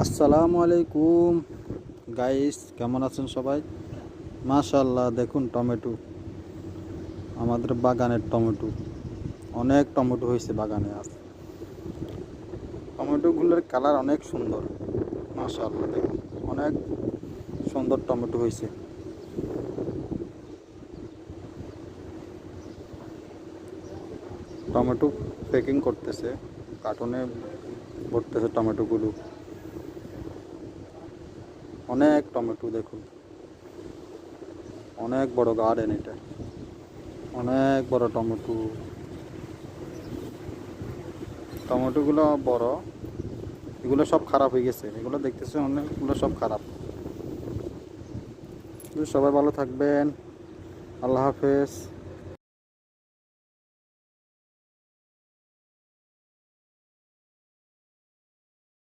আসসালামু আলাইকুম গাইস, কেমন আছেন সবাই? মাশাআল্লাহ, দেখুন টমেটো, আমাদের বাগানের টমেটো। অনেক টমেটো হয়েছে বাগানে। আজ টমেটোগুলোর কালার অনেক সুন্দর। মাশাআল্লাহ, দেখুন অনেক সুন্দর টমেটো হয়েছে। টমেটো প্যাকিং করতেছে, কার্টুনে ভরতেছে টমেটোগুলো। অনেক টমেটো, দেখুন অনেক বড় গার্ডেন এটা। অনেক বড় টমেটো। টমেটোগুলো বড়, এগুলো সব খারাপ হয়ে গেছে। এগুলো দেখতেছে অনেকগুলো সব খারাপ। সবাই ভালো থাকবেন। আল্লাহ হাফেজ।